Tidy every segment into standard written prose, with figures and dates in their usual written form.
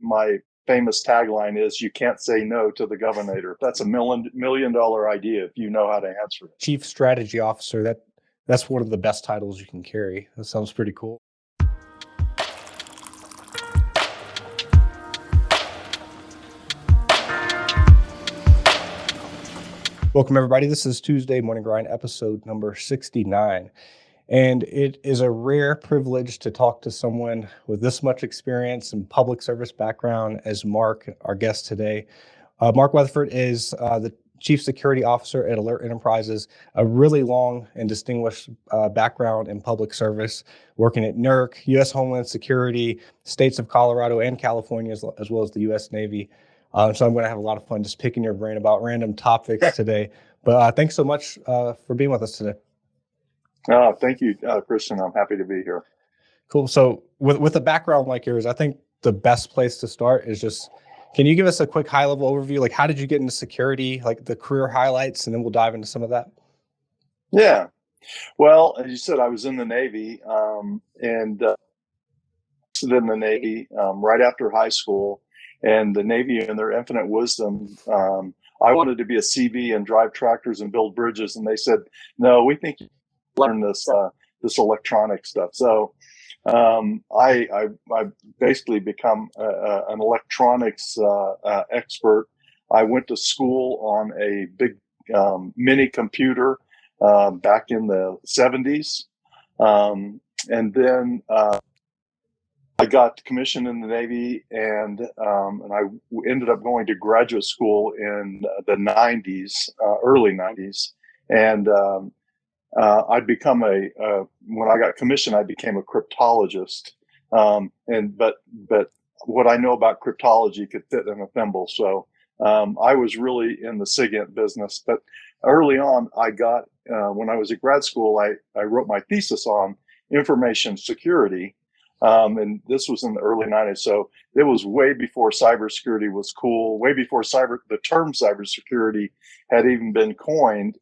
my famous tagline is, "You can't say no to the governor." That's a million dollar idea if you know how to answer it. Chief Strategy Officer. That's one of the best titles you can carry. That sounds pretty cool. Welcome, everybody. This is Tuesday Morning Grind, episode number 69. And it is a rare privilege to talk to someone with this much experience and public service background as Mark, our guest today. Mark Weatherford is the Chief Security Officer at Alert Enterprises, a really long and distinguished background in public service, working at NERC, U.S. Homeland Security, states of Colorado and California, as well as the U.S. Navy. So I'm going to have a lot of fun just picking your brain about random topics today. But thanks so much for being with us today. Thank you, Christian. I'm happy to be here. Cool. So with a background like yours, I think the best place to start is just, can you give us a quick high-level overview? Like, how did you get into security, like the career highlights, and then we'll dive into some of that? Yeah. Well, as you said, I was in the Navy and in the Navy right after high school. And the Navy, in their infinite wisdom, I wanted to be a CV and drive tractors and build bridges. And they said, no, we think you learn this electronic stuff. So I basically become an electronics expert. I went to school on a big mini computer back in the 70s. And then I got commissioned in the Navy, and I ended up going to graduate school in the 90s, early 90s. And I'd become when I got commissioned, I became a cryptologist. But what I know about cryptology could fit in a thimble. So I was really in the SIGINT business. But early on, I got, when I was at grad school, I wrote my thesis on information security. And this was in the early 90s. So it was way before cybersecurity was cool, way before the term cybersecurity had even been coined.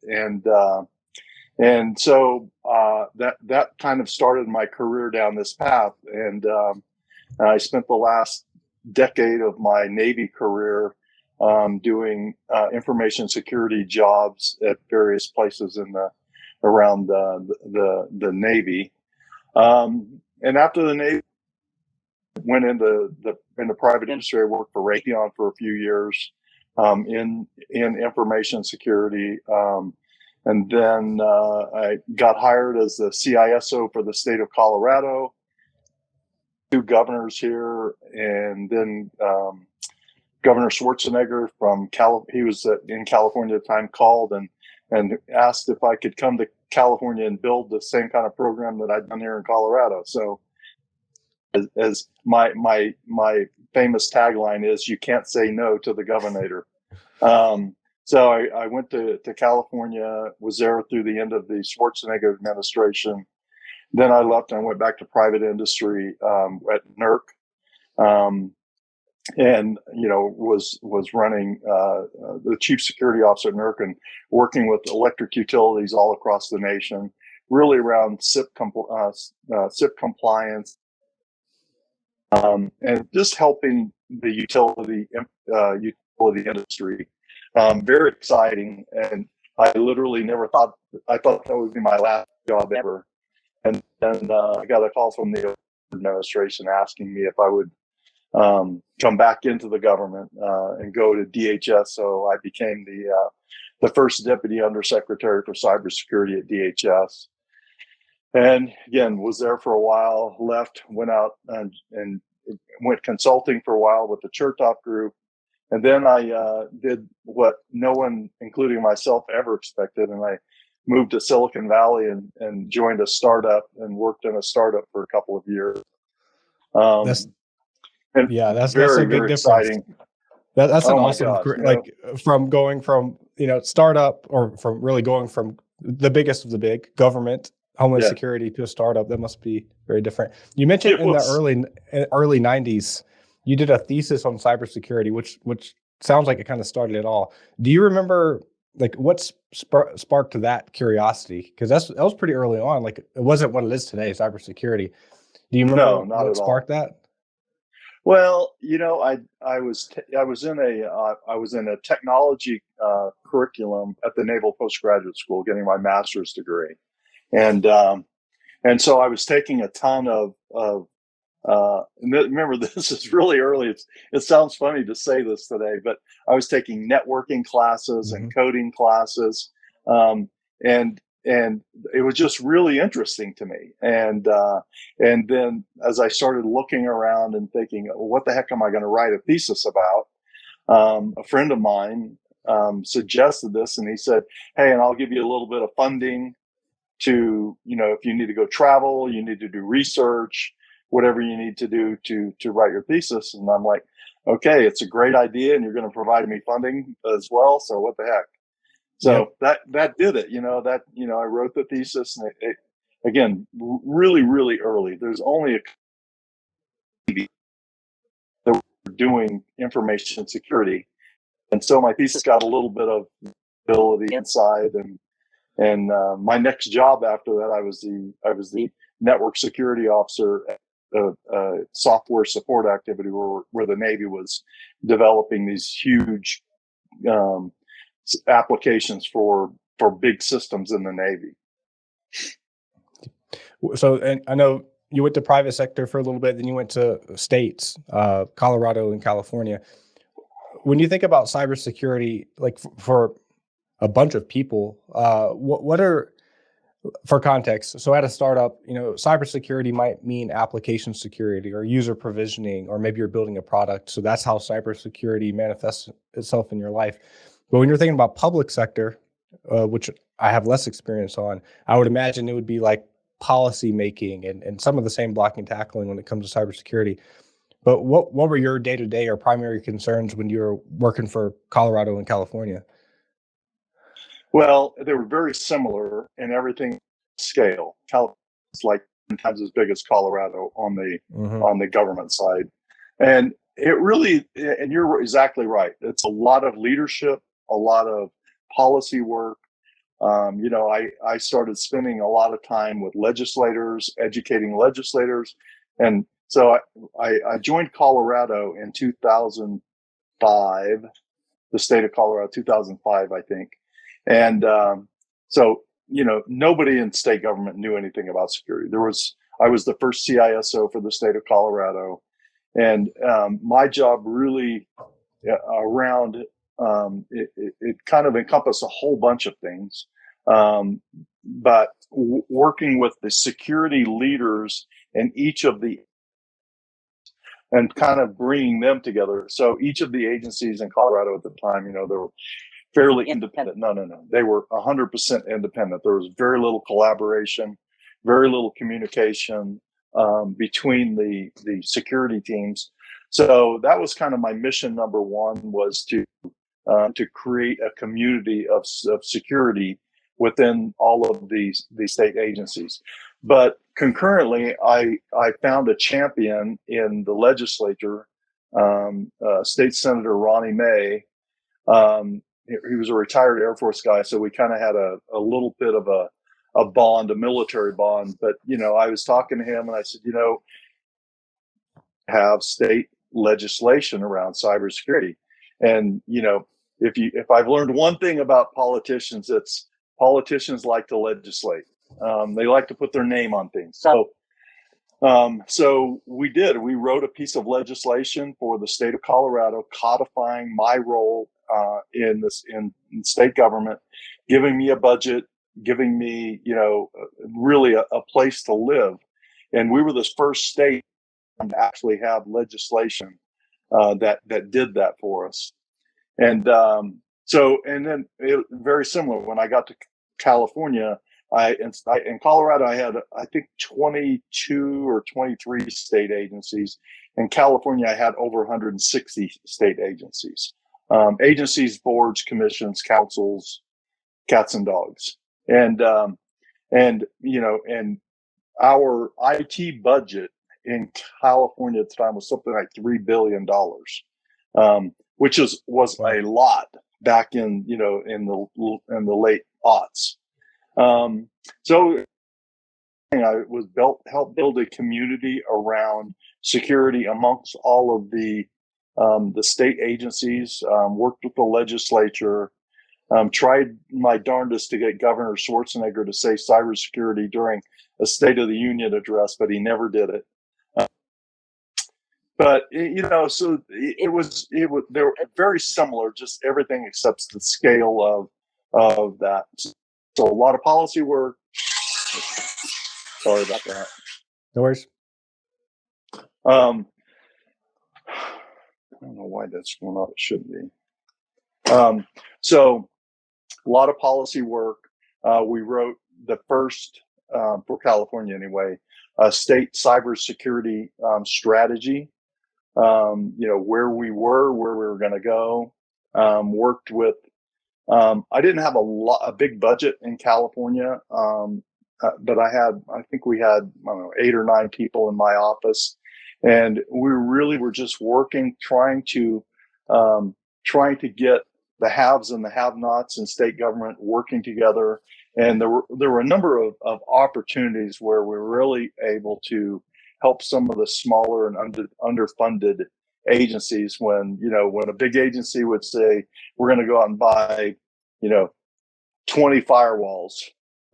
And so that kind of started my career down this path. And I spent the last decade of my Navy career doing information security jobs at various places around the Navy. And after the Navy, went into the private industry. I worked for Raytheon for a few years in information security. And then I got hired as the CISO for the state of Colorado, 2 governors here, and then Governor Schwarzenegger he was in California at the time, called and asked if I could come to California and build the same kind of program that I'd done here in Colorado. So as my famous tagline is, "You can't say no to the governor." So I went to California, was there through the end of the Schwarzenegger administration. Then I left and went back to private industry at NERC. And, was running the chief security officer at NERC and working with electric utilities all across the nation, really around SIP compliance, and just helping the utility industry. Very exciting. And I literally never thought that would be my last job ever. And then I got a call from the administration asking me if I would come back into the government and go to DHS. So I became the first deputy undersecretary for cybersecurity at DHS. And again, was there for a while, left, went out and went consulting for a while with the Chertoff Group. And then I did what no one, including myself, ever expected. And I moved to Silicon Valley and joined a startup and worked in a startup for a couple of years. That's a big difference. Exciting. That's an awesome, like from going from, startup, or from really going from the biggest of the big government, Homeland Security, to a startup. That must be very different. You mentioned the early 90s, you did a thesis on cybersecurity, which sounds like it kind of started it all. Do you remember, like, what sparked that curiosity? Because that was pretty early on. Like, it wasn't what it is today, cybersecurity. Do you remember what sparked that? Well, I was in a technology curriculum at the Naval Postgraduate School, getting my master's degree, and and so I was taking a ton of remember, this is really early. It sounds funny to say this today, but I was taking networking classes and Hmm. coding classes, um, and it was just really interesting to me. And then as I started looking around and thinking, what the heck am I going to write a thesis about? A friend of mine suggested this, and he said, "Hey, and I'll give you a little bit of funding to, if you need to go travel, you need to do research, whatever you need to do to write your thesis." And I'm like, okay, it's a great idea, and you're going to provide me funding as well, so what the heck. Yep. So that did it. I wrote the thesis, and it again, really, really early. There's only a that were doing information security, and so my thesis got a little bit of ability inside. And my next job after that, I was the network security officer at a software support activity where the Navy was developing these huge um, applications for big systems in the Navy. So, and I know you went to private sector for a little bit, then you went to states, Colorado and California. When you think about cybersecurity, like for a bunch of people, what are, for context? So, at a startup, cybersecurity might mean application security or user provisioning, or maybe you're building a product. So that's how cybersecurity manifests itself in your life. But when you're thinking about public sector, which I have less experience on, I would imagine it would be like policy making and some of the same blocking and tackling when it comes to cybersecurity. But what were your day to day or primary concerns when you were working for Colorado and California? Well, they were very similar in everything scale. California is like 10 times as big as Colorado Hmm. on the government side. And it really, and you're exactly right. It's a lot of leadership, a lot of policy work. I started spending a lot of time with legislators, educating legislators. And so I joined Colorado in 2005, the state of Colorado, 2005, I think. And so, nobody in state government knew anything about security. I was the first CISO for the state of Colorado. And my job really around it kind of encompassed a whole bunch of things, but working with the security leaders in each of the and kind of bringing them together. So each of the agencies in Colorado at the time, they were fairly independent. No, no, no. They were 100% independent. There was very little collaboration, very little communication between the security teams. So that was kind of my mission number one, was to create a community of security within all of these state agencies. But concurrently, I found a champion in the legislature, State Senator Ronnie May. He was a retired Air Force guy, so we kind of had a little bit of a bond, a military bond. But I was talking to him, and I said, have state legislation around cybersecurity. And if I've learned one thing about politicians, it's politicians like to legislate. They like to put their name on things. So we did. We wrote a piece of legislation for the state of Colorado, codifying my role in state government, giving me a budget, giving me really a place to live. And we were the first state to actually have legislation that did that for us. And and then very similar when I got to California. In Colorado, I had, I think, 22 or 23 state agencies. In California, I had over 160 state agencies, boards, commissions, councils, cats and dogs. And our IT budget in California at the time was something like $3 billion, which was Wow. a lot back in the late aughts. So I was helped build a community around security amongst all of the state agencies, worked with the legislature, tried my darndest to get Governor Schwarzenegger to say cybersecurity during a State of the Union address, but he never did it. But so it was they were very similar, just everything except the scale of that. So a lot of policy work. Sorry about that. No worries. I don't know why that's going on. It shouldn't be. So a lot of policy work. We wrote the first, for California anyway, state cybersecurity strategy. Where we were going to go. Worked with. I didn't have a big budget in California, but I think we had, I don't know, 8 or 9 people in my office, and we really were just working, trying to get the haves and the have-nots in state government working together. And there were a number of opportunities where we were really able to help some of the smaller and underfunded agencies. When a big agency would say, we're going to go out and buy 20 firewalls,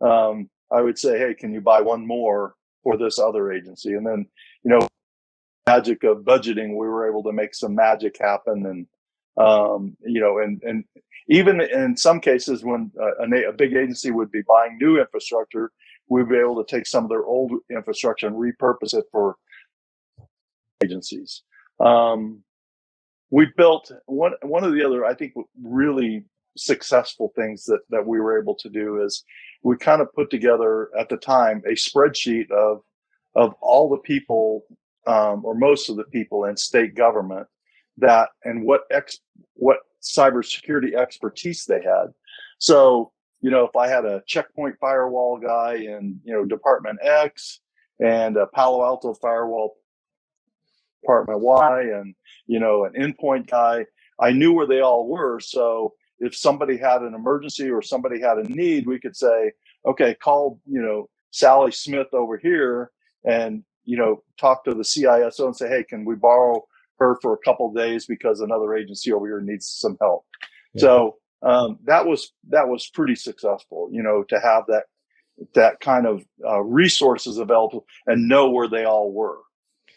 I would say, hey, can you buy one more for this other agency? And then magic of budgeting, we were able to make some magic happen. And and even in some cases when a big agency would be buying new infrastructure, we'd be able to take some of their old infrastructure and repurpose it for agencies. We built one of the other, I think, really successful things that we were able to do is we kind of put together at the time a spreadsheet of all the people, or most of the people in state government and what cybersecurity expertise they had. So, if I had a checkpoint firewall guy in, Department X, and a Palo Alto firewall Department Y, and, an endpoint guy, I knew where they all were. So if somebody had an emergency or somebody had a need, we could say, okay, call, Sally Smith over here and, talk to the CISO and say, hey, can we borrow her for a couple of days because another agency over here needs some help. Yeah. So that was pretty successful, to have that kind of resources available and know where they all were.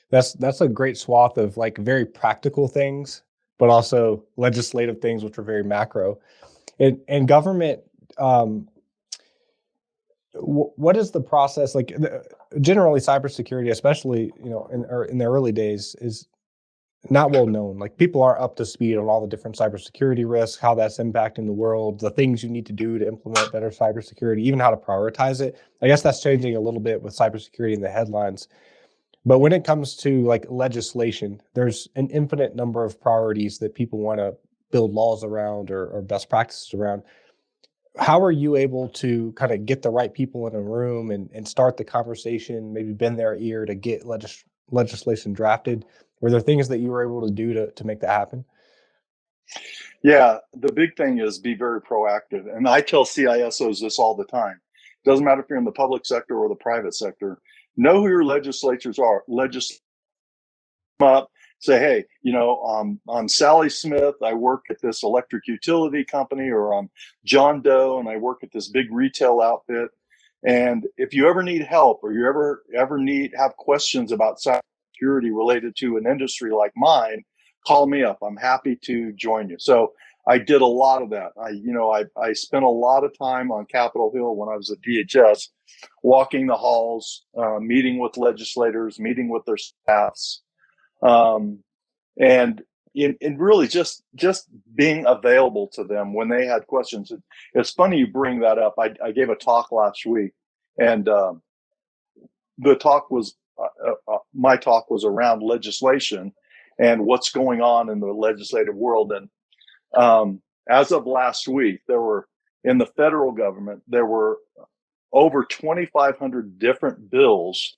That's a great swath of like very practical things, but also legislative things, which are very macro. And government, what is the process like? Generally, cybersecurity, especially in the early days, is not well known. Like people aren't up to speed on all the different cybersecurity risks, how that's impacting the world, the things you need to do to implement better cybersecurity, even how to prioritize it. I guess that's changing a little bit with cybersecurity in the headlines. But when it comes to like legislation, there's an infinite number of priorities that people want to build laws around or best practices around. How are you able to kind of get the right people in a room and start the conversation, maybe bend their ear to get legislation drafted? Were there things that you were able to do to make that happen? Yeah, the big thing is be very proactive. And I tell CISOs this all the time. It doesn't matter if you're in the public sector or the private sector. Know who your legislators are. Up, say, hey, I'm Sally Smith. I work at this electric utility company, or I'm John Doe and I work at this big retail outfit. And if you ever need help or you ever have questions about cybersecurity related to an industry like mine, call me up. I'm happy to join you. So I did a lot of that. I spent a lot of time on Capitol Hill when I was at DHS, walking the halls, meeting with legislators, meeting with their staffs, and really just being available to them when they had questions. It's funny you bring that up. I gave a talk last week, and the talk was my talk was around legislation and what's going on in the legislative world. And as of last week, in the federal government, there were over 2,500 different bills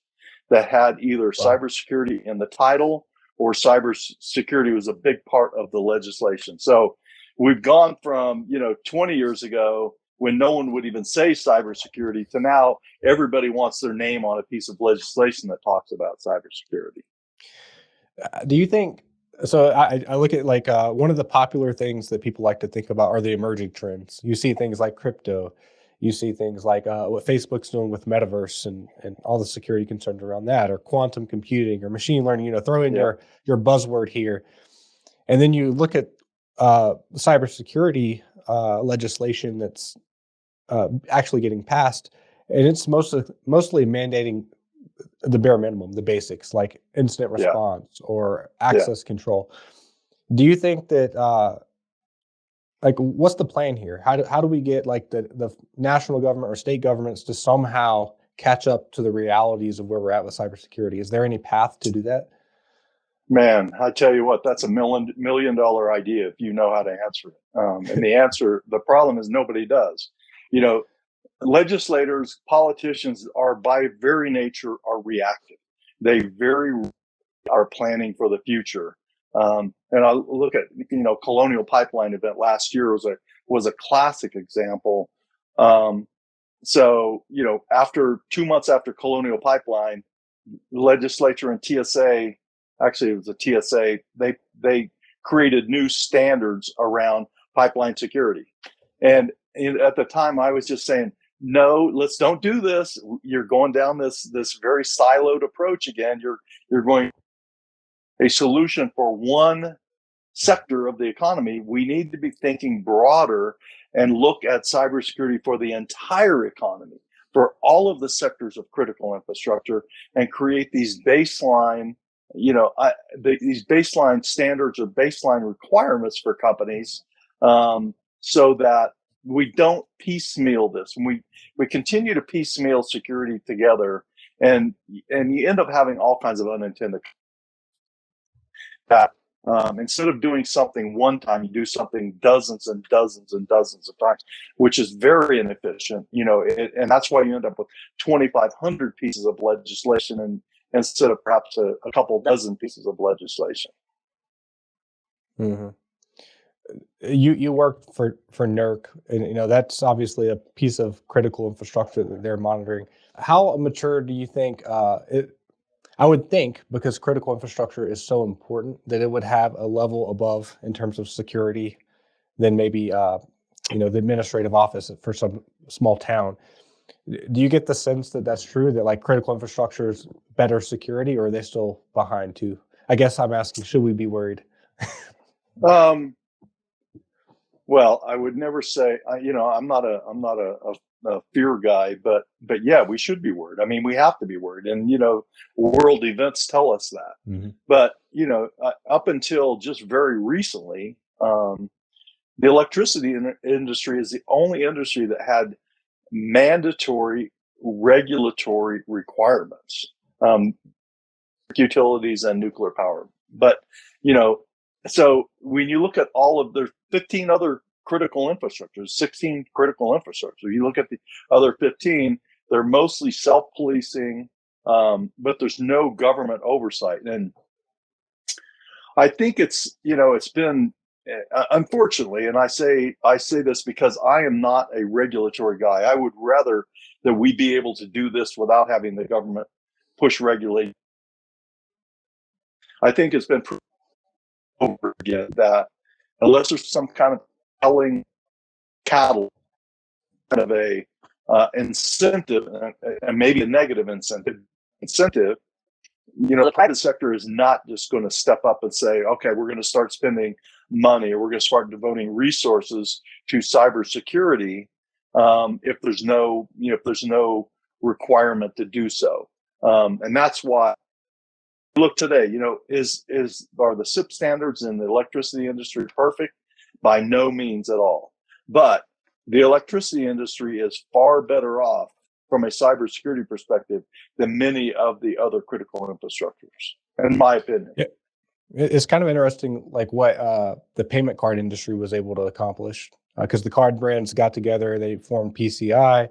that had either cybersecurity in the title or cybersecurity was a big part of the legislation. So we've gone from, 20 years ago when no one would even say cybersecurity to now everybody wants their name on a piece of legislation that talks about cybersecurity. Do you think so? I look at like one of the popular things that people like to think about are the emerging trends. You see things like crypto, you see things like what Facebook's doing with metaverse and all the security concerns around that, or quantum computing or machine learning. Throw in Yeah, your buzzword here, and then you look at cybersecurity legislation that's actually getting passed, and it's mostly mandating the bare minimum, the basics like incident yeah, response or yeah. access control. Do you think that like what's the plan here? How do we get like the national government or state governments to somehow catch up to the realities of where we're at with cybersecurity? Is there any path to do that? Man, I tell you what, that's a $1 million idea if you know how to answer it. And the problem is nobody does. You know, legislators, politicians are by very nature are reactive. They very are planning for the future. And I look at Colonial Pipeline event last year was a classic example. So after 2 months after Colonial Pipeline, the legislature and TSA, actually it was a TSA, they created new standards around pipeline security. And at the time, I was just saying, no, let's don't do this. You're going down this very siloed approach again. You're going a solution for one sector of the economy. We need to be thinking broader and look at cybersecurity for the entire economy, for all of the sectors of critical infrastructure, and create these baseline, these baseline standards or baseline requirements for companies, so that we don't piecemeal this. And we continue to piecemeal security together, and you end up having all kinds of unintended that instead of doing something one time, you do something dozens and dozens and dozens of times, which is very inefficient. And that's why you end up with 2,500 pieces of legislation instead of perhaps a couple dozen pieces of legislation. Mm-hmm. You work for NERC, and that's obviously a piece of critical infrastructure that they're monitoring. How mature do you think I would think, because critical infrastructure is so important, that it would have a level above in terms of security than maybe the administrative office for some small town. Do you get the sense that that's true, that like critical infrastructure is better security, or are they still behind too? I guess I'm asking, should we be worried? Um, well, I would never say, I'm not a fear guy, but yeah, we should be worried. I mean, we have to be worried, and world events tell us that. Mm-hmm. But up until just very recently, the electricity industry is the only industry that had mandatory regulatory requirements, utilities and nuclear power. But so when you look at all of the 15 other critical infrastructures, 16 critical infrastructure, you look at the other 15, they're mostly self-policing, but there's no government oversight. And I think it's been, unfortunately, and I say this because I am not a regulatory guy. I would rather that we be able to do this without having the government push regulation. I think it's been proven over again that unless there's some kind of compelling catalyst, kind of a incentive, and maybe a negative incentive, the private sector is not just going to step up and say, okay, we're going to start spending money, or we're going to start devoting resources to cybersecurity, if there's no requirement to do so. And that's why look today, are the SIP standards in the electricity industry perfect? By no means at all. But the electricity industry is far better off from a cybersecurity perspective than many of the other critical infrastructures, in my opinion. Yeah. It's kind of interesting, like what the payment card industry was able to accomplish, because the card brands got together, they formed PCI,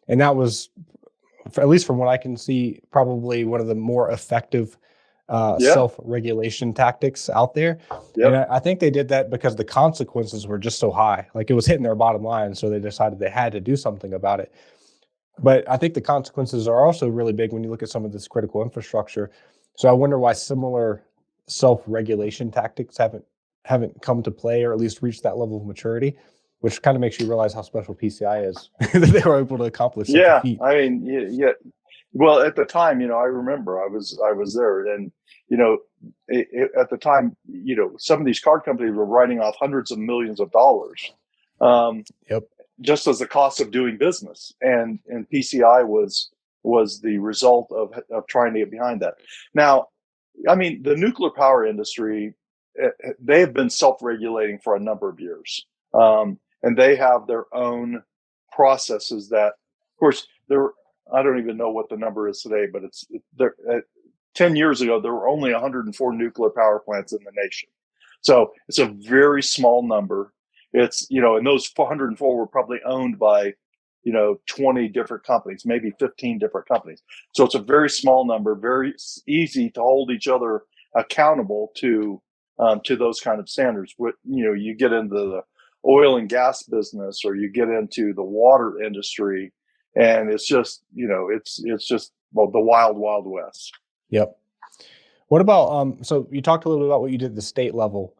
and that was, at least from what I can see, probably one of the more effective self-regulation tactics out there. Yep. And I think they did that because the consequences were just so high. Like it was hitting their bottom line, so they decided they had to do something about it. But I think the consequences are also really big when you look at some of this critical infrastructure. So I wonder why similar self-regulation tactics haven't come to play, or at least reached that level of maturity, which kind of makes you realize how special PCI is that they were able to accomplish such a Yeah, feat. I mean, yeah. Well, at the time, I remember I was there, and at the time, some of these card companies were writing off hundreds of millions of dollars, um, Yep. just as the cost of doing business, and PCI was the result of trying to get behind that. Now, I mean, the nuclear power industry, they have been self-regulating for a number of years, and they have their own processes that, of course, there. I don't even know what the number is today, but it's there. 10 years ago, there were only 104 nuclear power plants in the nation. So it's a very small number. It's, and those 104 were probably owned by, 20 different companies, maybe 15 different companies. So it's a very small number, very easy to hold each other accountable to those kind of standards. You get into the oil and gas business, or you get into the water industry, and it's just, it's just, well, the wild, wild west. Yep. What about so you talked a little bit about what you did at the state level.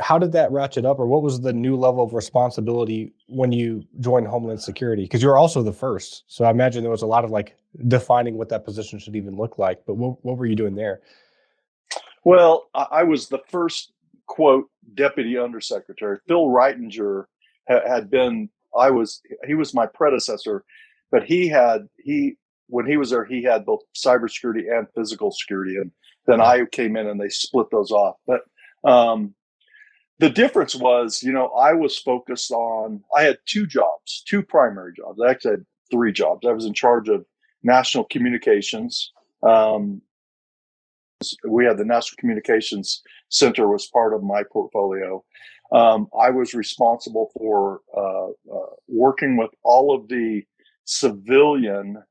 How did that ratchet up, or what was the new level of responsibility when you joined Homeland Security? Because you were also the first, so I imagine there was a lot of like defining what that position should even look like. But what were you doing there? Well, I was the first, quote, deputy undersecretary. Phil Reitinger had been, he was my predecessor, but when he was there, he had both cybersecurity and physical security. And then I came in and they split those off. But the difference was, I was focused I had two primary jobs. I actually had three jobs. I was in charge of national communications. We had the National Communications Center was part of my portfolio. I was responsible for working with all of the civilian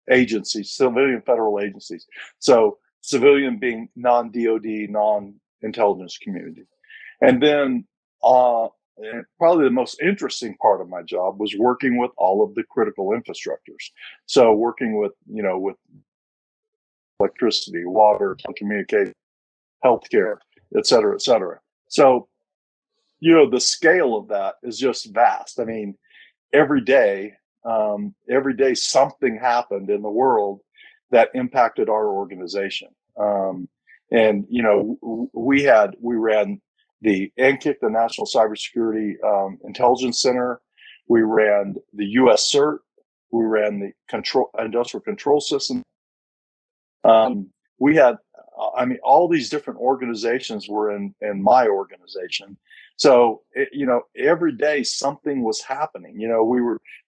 agencies, civilian federal agencies. So civilian being non-DOD, non-intelligence community. And then probably the most interesting part of my job was working with all of the critical infrastructures. So working with electricity, water, telecommunications, healthcare, et cetera, et cetera. So, the scale of that is just vast. I mean, every day something happened in the world that impacted our organization. And, we ran the NCIC, the National Cybersecurity Intelligence Center. We ran the U.S. CERT. We ran the industrial control system. We had, all these different organizations were in my organization. So, every day something was happening.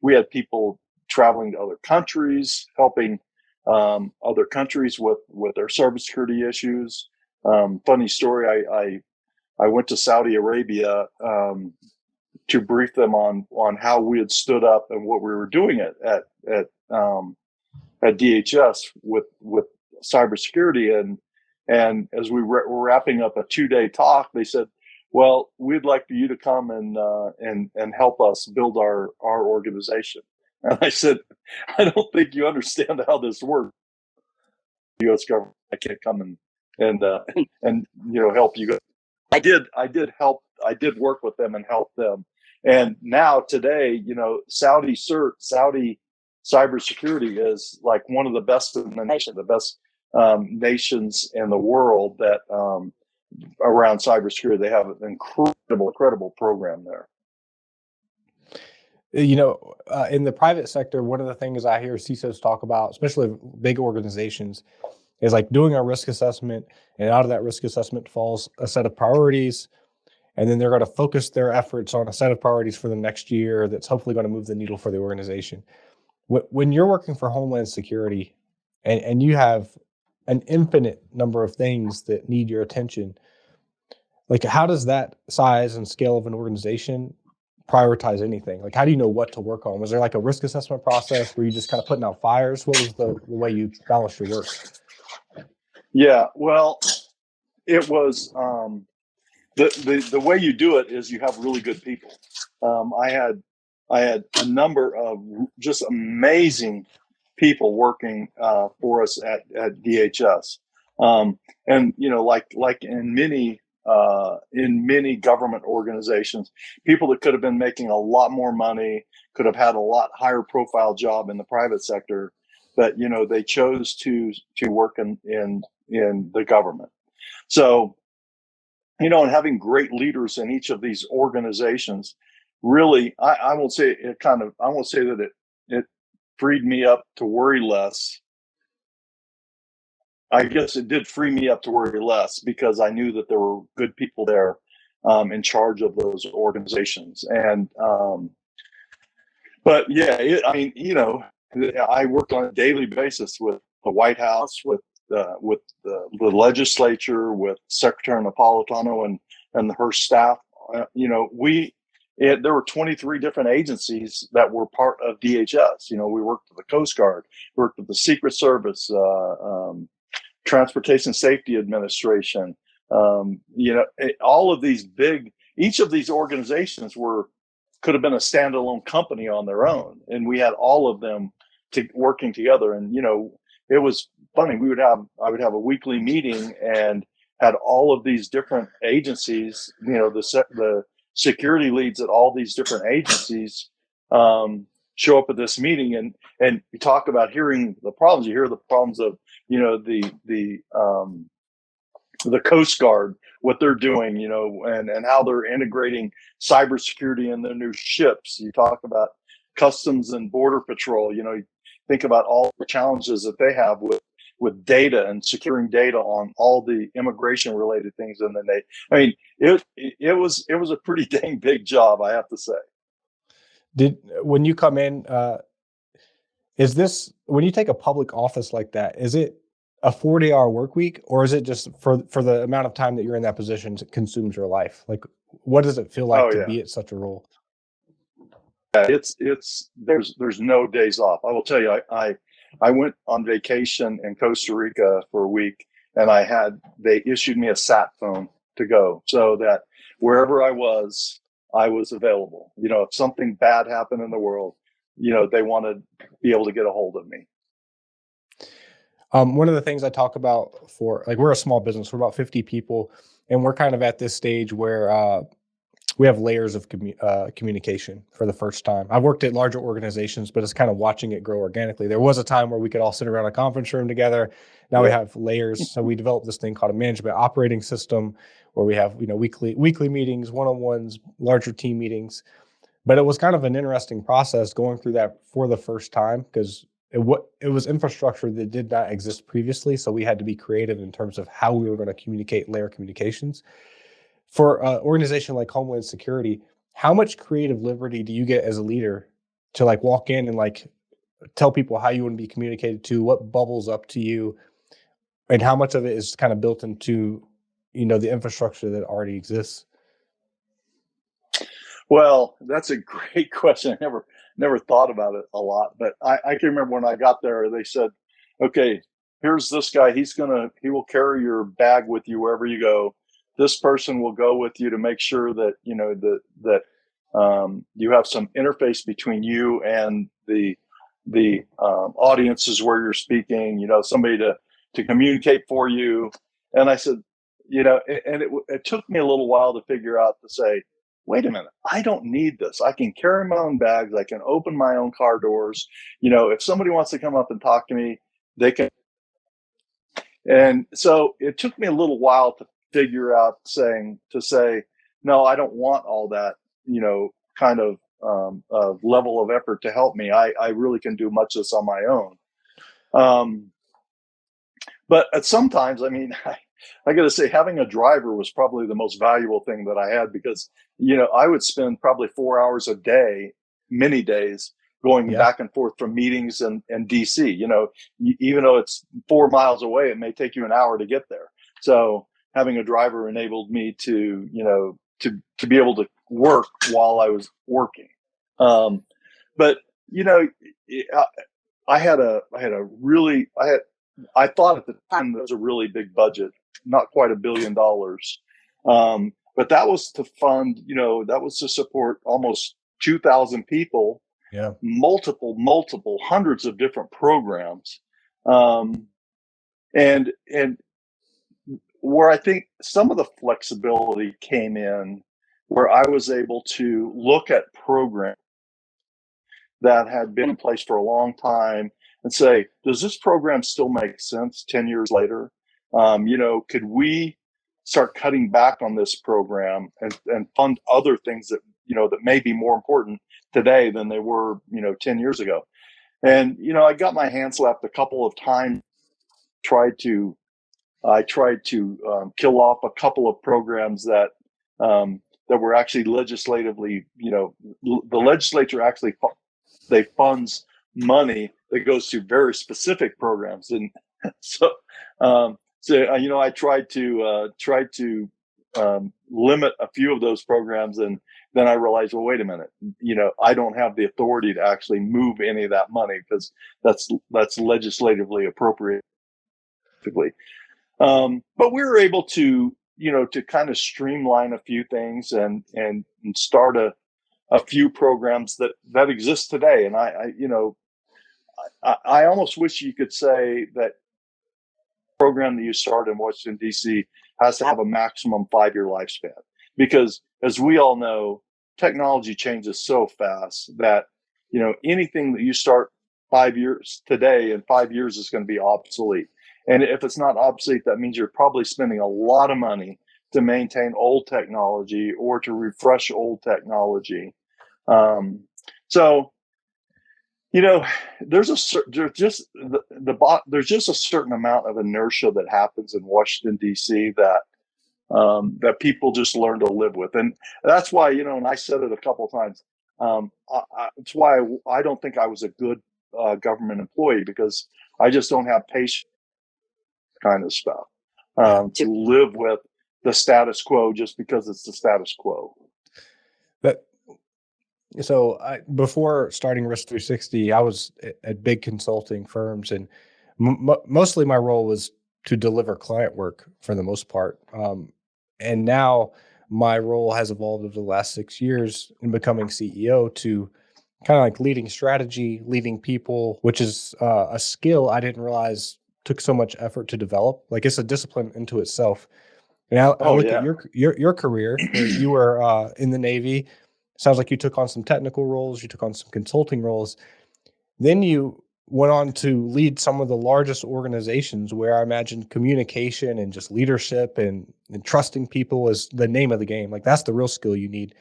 We had people traveling to other countries, helping other countries with their cybersecurity issues. Funny story, I went to Saudi Arabia to brief them on how we had stood up and what we were doing at DHS with cybersecurity, and as we were wrapping up a 2-day talk, they said, "Well, we'd like for you to come and help us build our organization." And I said, "I don't think you understand how this works. The U.S. government, I can't come and help you." I did help. I did work with them and help them. And now today, Saudi CERT, Saudi cybersecurity is like one of the best in the nation, the best nations in the world that around cybersecurity. They have an incredible program there. In the private sector, one of the things I hear CISOs talk about, especially big organizations, is like doing a risk assessment, and out of that risk assessment falls a set of priorities, and then they're going to focus their efforts on a set of priorities for the next year that's hopefully going to move the needle for the organization. When you're working for Homeland Security and you have an infinite number of things that need your attention, like how does that size and scale of an organization prioritize anything? Like, how do you know what to work on? Was there like a risk assessment process where you just kind of putting out fires? What was the way you balanced your work? Yeah, well, it was the way you do it is you have really good people. I had a number of just amazing people working for us at DHS. And like in many government organizations, people that could have been making a lot more money, could have had a lot higher profile job in the private sector, but they chose to work in the government. So, and having great leaders in each of these organizations, really, I won't say that it freed me up to worry less. I guess it did free me up to worry less because I knew that there were good people there in charge of those organizations. But yeah, I worked on a daily basis with the White House, with the legislature, with Secretary Napolitano and her staff. There were 23 different agencies that were part of DHS. We worked with the Coast Guard, worked with the Secret Service, Transportation Safety Administration. All of these each of these organizations could have been a standalone company on their own, and we had all of them working together. And it was funny. I would have a weekly meeting and had all of these different agencies, the security leads at all these different agencies show up at this meeting, and you talk about hearing the problems. You hear the problems of the Coast Guard, what they're doing, and how they're integrating cybersecurity in their new ships. You talk about Customs and Border Patrol. You think about all the challenges that they have with data and securing data on all the immigration related things. And then it was a pretty dang big job, I have to say. When you come in, when you take a public office like that, is it a 40-hour work week, or is it just for the amount of time that you're in that position, it consumes your life? Like, what does it feel like to be at such a role? Yeah, there's no days off. I will tell you, I went on vacation in Costa Rica for a week, and they issued me a sat phone to go, so that wherever I was available. If something bad happened in the world, they wanted to be able to get a hold of me. One of the things I talk about we're a small business, we're about 50 people, and we're kind of at this stage where we have layers of communication for the first time. I've worked at larger organizations, but it's kind of watching it grow organically. There was a time where we could all sit around a conference room together. Now we have layers. So we developed this thing called a management operating system where we have, weekly meetings, one-on-ones, larger team meetings. But it was kind of an interesting process going through that for the first time, because it was infrastructure that did not exist previously. So we had to be creative in terms of how we were going to communicate layer communications. For an organization like Homeland Security, how much creative liberty do you get as a leader to walk in and tell people how you want to be communicated to, what bubbles up to you, and how much of it is kind of built into, the infrastructure that already exists? Well, that's a great question. I never thought about it a lot, but I can remember when I got there, they said, okay, here's this guy. He will carry your bag with you wherever you go. This person will go with you to make sure that, you have some interface between you and the audiences where you're speaking, somebody to communicate for you. And I said, and it took me a little while to figure out to say, wait a minute, I don't need this. I can carry my own bags. I can open my own car doors. If somebody wants to come up and talk to me, they can. And so it took me a little while to figure out no, I don't want all that, kind of level of effort to help me. I really can do much of this on my own. But at sometimes, I got to say, having a driver was probably the most valuable thing that I had, because, I would spend probably 4 hours a day, many days, going back and forth from meetings and DC. Even though it's 4 miles away, it may take you an hour to get there. So having a driver enabled me to be able to work while I was working. But I thought at the time there was a really big budget, not quite $1 billion. But that was to fund, that was to support almost 2,000 people, multiple hundreds of different programs. And where I think some of the flexibility came in, where I was able to look at programs that had been in place for a long time and say, does this program still make sense 10 years later? Could we start cutting back on this program and fund other things that, that may be more important today than they were, 10 years ago? And, I got my hand slapped a couple of times, I tried to kill off a couple of programs that were actually legislatively, the legislature actually they funds money that goes to very specific programs, and so I tried to limit a few of those programs, and then I realized, well, wait a minute, I don't have the authority to actually move any of that money because that's legislatively appropriate. But we were able to, to kind of streamline a few things and start a few programs that exist today. And I almost wish you could say that program that you start in Washington, D.C. has to have a maximum 5-year lifespan, because as we all know, technology changes so fast that, anything that you start 5 years today, in 5 years is going to be obsolete. And if it's not obsolete, that means you're probably spending a lot of money to maintain old technology or to refresh old technology. So, there's just a certain amount of inertia that happens in Washington, D.C. that people just learn to live with, and that's why, and I said it a couple of times. It's why I don't think I was a good government employee, because I just don't have patience kind of stuff to live with the status quo just because it's the status quo. But so before starting Risk 360, I was at big consulting firms, and mostly my role was to deliver client work for the most part. And now my role has evolved over the last 6 years in becoming CEO to kind of like leading strategy, leading people, which is a skill I didn't realize took so much effort to develop. Like, it's a discipline into itself. And I look at your career, where you were in the Navy. Sounds like you took on some technical roles, you took on some consulting roles. Then you went on to lead some of the largest organizations, where I imagine communication and just leadership and trusting people is the name of the game. Like, that's the real skill you need.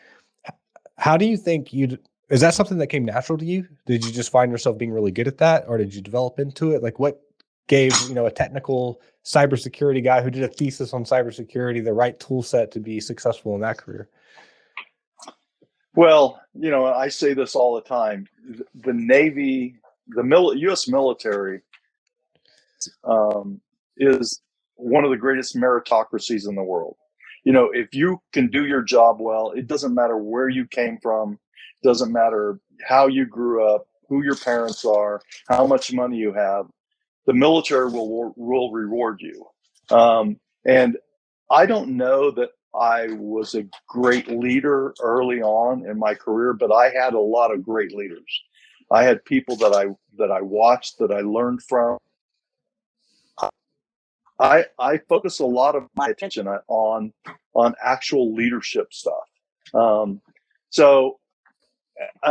How do you think is that something that came natural to you? Did you just find yourself being really good at that, or did you develop into it? Like, what gave, a technical cybersecurity guy who did a thesis on cybersecurity the right tool set to be successful in that career? Well, I say this all the time. The Navy, U.S. military is one of the greatest meritocracies in the world. If you can do your job well, it doesn't matter where you came from, doesn't matter how you grew up, who your parents are, how much money you have. The military will reward you. And I don't know that I was a great leader early on in my career, but I had a lot of great leaders. I had people that I watched, that I learned from. I focus a lot of my attention on actual leadership stuff.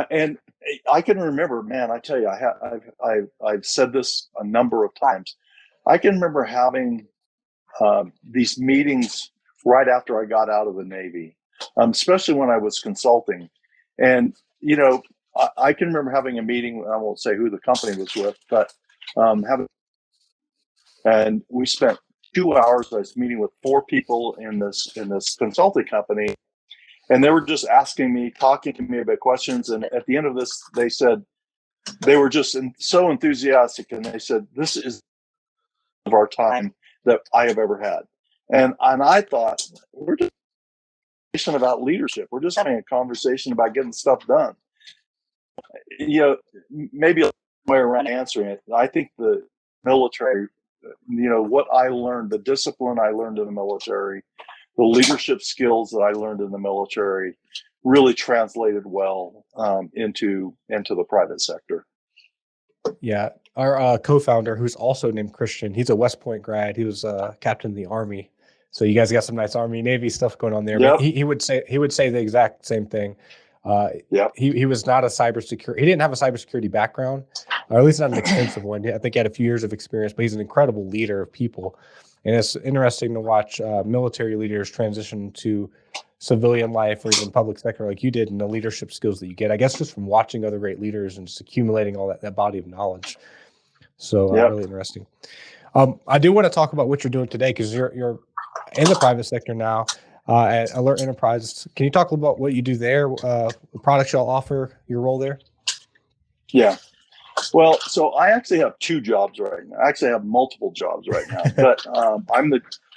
And I can remember, man, I tell you, I've said this a number of times. I can remember having these meetings right after I got out of the Navy, especially when I was consulting. And, I can remember having a meeting. I won't say who the company was with, but and we spent 2 hours. I was meeting with 4 people in this consulting company, and they were just talking to me about questions. And at the end of this, they said, they were just so enthusiastic, and they said, "This is of our time that I have ever had." And I thought, we're just about leadership. We're just having a conversation about getting stuff done. Maybe a way around answering it. I think the military, what I learned, the discipline I learned in the military, the leadership skills that I learned in the military, really translated well into the private sector. Yeah. Our co-founder, who's also named Christian, he's a West Point grad. He was captain in the Army So you guys got some nice Army Navy stuff going on there. But Yep. he would say the exact same thing. Yep. He was not a cybersecurity. He didn't have a cybersecurity background, or at least not an extensive one. I think he had a few years of experience, but he's an incredible leader of people. And it's interesting to watch military leaders transition to civilian life or even public sector like you did, and the leadership skills that you get, I guess, just from watching other great leaders and just accumulating all that body of knowledge. So Yep. really interesting. I do want to talk about what you're doing today, because you're in the private sector now at Alert Enterprise. Can you talk about what you do there, the products y'all offer, your role there? Yeah. Well, so I actually have two jobs right now. I actually have multiple jobs right now, but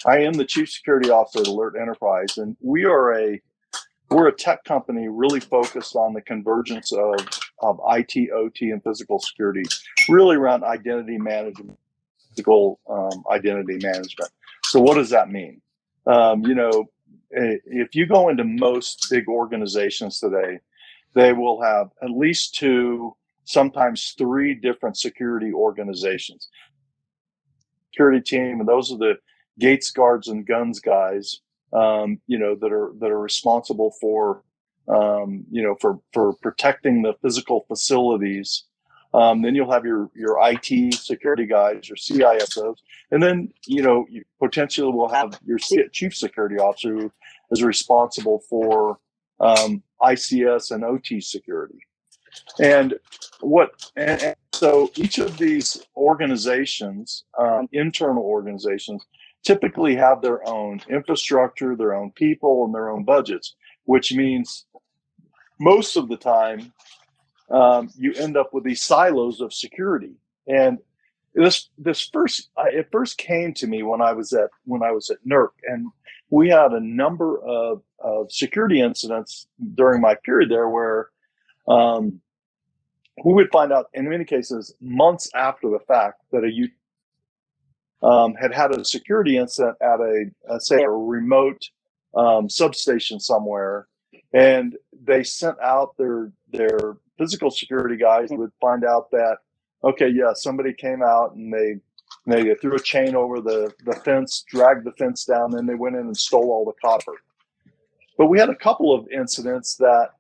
I am the Chief Security Officer at Alert Enterprise, and we're a tech company really focused on the convergence of IT, OT, and physical security, really around identity management, physical identity management. So what does that mean? If you go into most big organizations today, they will have at least two, sometimes three different security organizations. Security team, and those are the gates, guards, and guns guys, that are responsible for, for protecting the physical facilities. Then you'll have your IT security guys, your CISOs, and then you potentially will have your chief security officer, who is responsible for ICS and OT security. And so each of these organizations, internal organizations, typically have their own infrastructure, their own people, and their own budgets, which means most of the time you end up with these silos of security. And it first came to me when I was at NERC, and we had a number of security incidents during my period there where we would find out, in many cases, months after the fact, that had a security incident at a remote substation somewhere, and they sent out their physical security guys and would find out that, okay, yeah, somebody came out and they threw a chain over the fence, dragged the fence down, then they went in and stole all the copper. But we had a couple of incidents that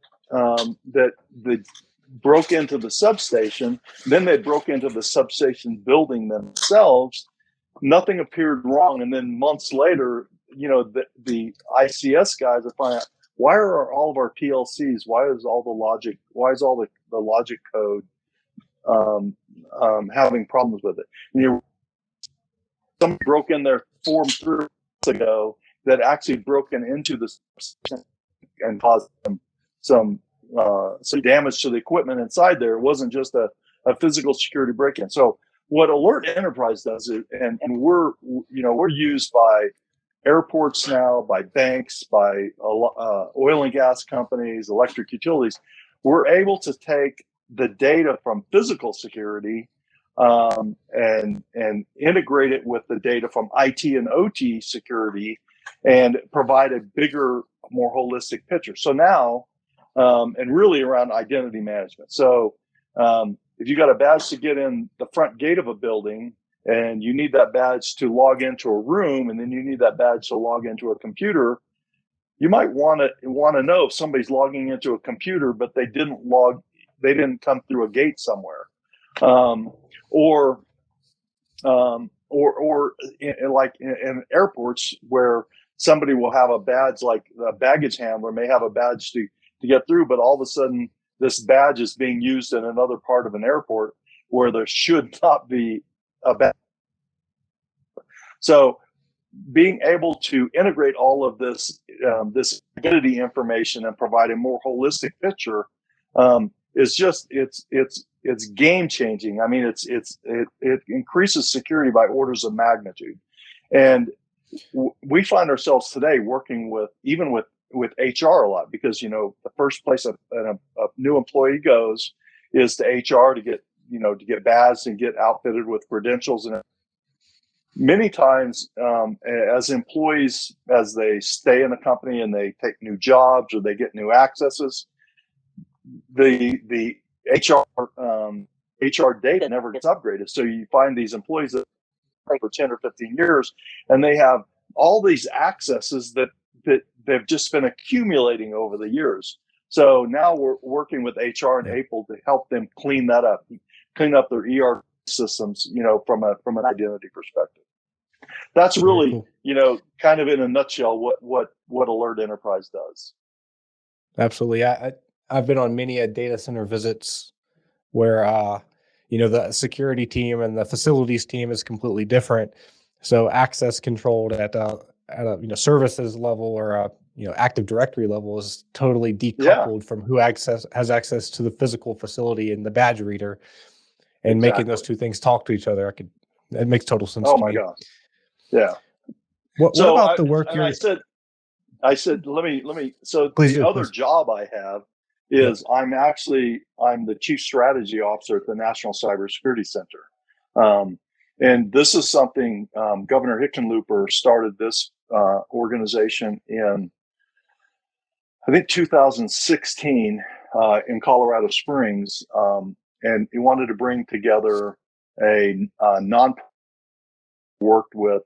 broke into the substation. Then they broke into the substation building themselves. Nothing appeared wrong, and then months later, the ICS guys are finding out, why are all of our PLCs? Why is all the logic code having problems with it? And somebody broke in their form 3 months ago that actually broken into the substation and caused some damage to the equipment inside there. It wasn't just a physical security break-in. So what Alert Enterprise does is, and we're used by airports now, by banks, by oil and gas companies, electric utilities. We're able to take the data from physical security and integrate it with the data from IT and OT security and provide a bigger, more holistic picture. So now, and really around identity management. So if you got a badge to get in the front gate of a building, and you need that badge to log into a room, and then you need that badge to log into a computer, you might want to know if somebody's logging into a computer, but they didn't come through a gate somewhere, or in airports where somebody will have a badge, like a baggage handler may have a badge to get through, but all of a sudden this badge is being used in another part of an airport where there should not be a badge. So being able to integrate all of this identity information and provide a more holistic picture is just it's game changing. I mean, it increases security by orders of magnitude, and we find ourselves today working with HR a lot, because the first place a new employee goes is to HR to get badged and get outfitted with credentials. And many times, as employees, as they stay in the company and they take new jobs or they get new accesses, the HR data never gets upgraded. So you find these employees that for 10 or 15 years, and they have all these accesses that they've just been accumulating over the years. So now we're working with HR and April to help them clean that up, clean up their ERP systems, from an identity perspective. That's really, cool. Kind of in a nutshell, what Alert Enterprise does. Absolutely. I've been on many data center visits where, the security team and the facilities team is completely different. So access controlled at a services level or a Active Directory level is totally decoupled from who has access to the physical facility and the badge reader, and making those two things talk to each other. It makes total sense. Oh my gosh. Yeah. What about the work you're? I said, let me. So please the other job I have is I'm the chief strategy officer at the National Cybersecurity Center. And this is something Governor Hickenlooper started this organization in, I think, 2016 in Colorado Springs. And he wanted to bring together a worked with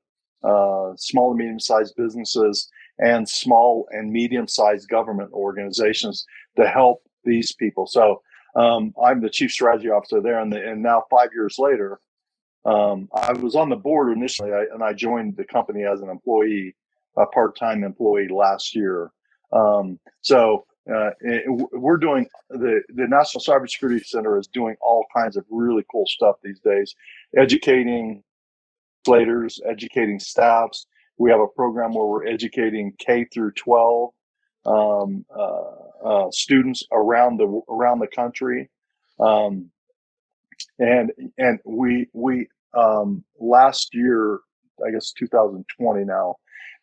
small and medium-sized businesses and small and medium-sized government organizations to help these people. So I'm the chief strategy officer there, and now 5 years later, I was on the board initially, and I joined the company as an employee, a part-time employee last year. We're doing the National Cybersecurity Center is doing all kinds of really cool stuff these days, educating legislators, educating staffs. We have a program where we're educating K through 12 students around the country, and we last year, I guess 2020 now,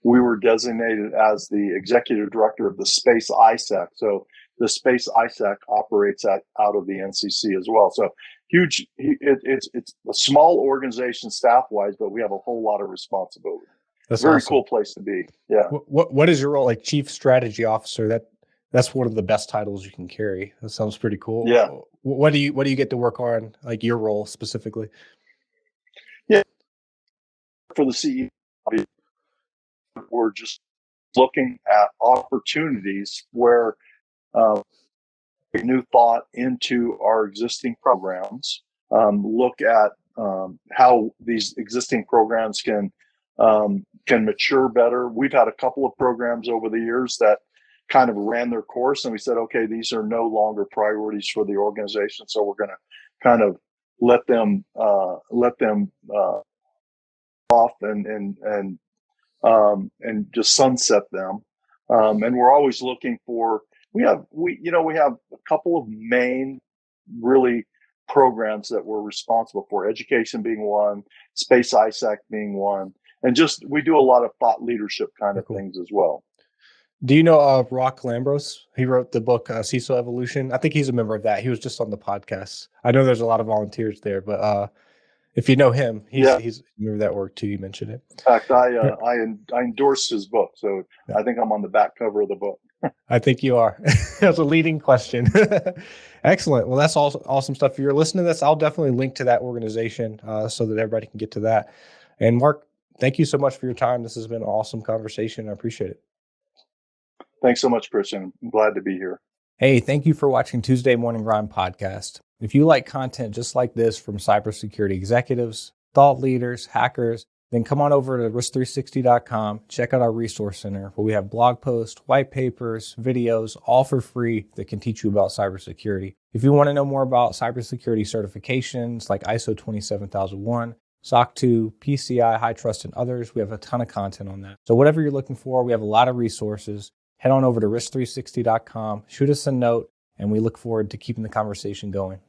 we were designated as the executive director of the Space ISAC. So the Space ISAC operates out of the NCC as well. So huge. It's a small organization staff-wise, but we have a whole lot of responsibility. That's very awesome. Cool place to be. Yeah. What is your role? Like chief strategy officer? That's one of the best titles you can carry. That sounds pretty cool. Yeah. What do you get to work on? Like your role specifically? Yeah. For the CEO, we're just looking at opportunities where new thought into our existing programs, look at how these existing programs can mature better. We've had a couple of programs over the years that kind of ran their course, and we said, okay, these are no longer priorities for the organization, so we're going to kind of let them off and just sunset them. And we're always looking for. We have a couple of main really programs that we're responsible for, education being one, Space ISAC being one, and just we do a lot of thought leadership kind of things as well. Do you know Rock Lambros? He wrote the book CISO Evolution. I think he's a member of that. He was just on the podcast. I know there's a lot of volunteers there, but if you know him, he's a member of that work too. You mentioned it. In fact, I endorsed his book, so I think I'm on the back cover of the book. I think you are. That's a leading question. Excellent. Well, that's awesome stuff. If you're listening to this, I'll definitely link to that organization so that everybody can get to that. And Mark, thank you so much for your time. This has been an awesome conversation. I appreciate it. Thanks so much, Christian. I'm glad to be here. Hey, thank you for watching Tuesday Morning Grind podcast. If you like content just like this from cybersecurity executives, thought leaders, hackers, then come on over to risk360.com. Check out our resource center where we have blog posts, white papers, videos, all for free that can teach you about cybersecurity. If you want to know more about cybersecurity certifications like ISO 27001, SOC 2, PCI, High Trust, and others, we have a ton of content on that. So whatever you're looking for, we have a lot of resources. Head on over to risk360.com, shoot us a note, and we look forward to keeping the conversation going.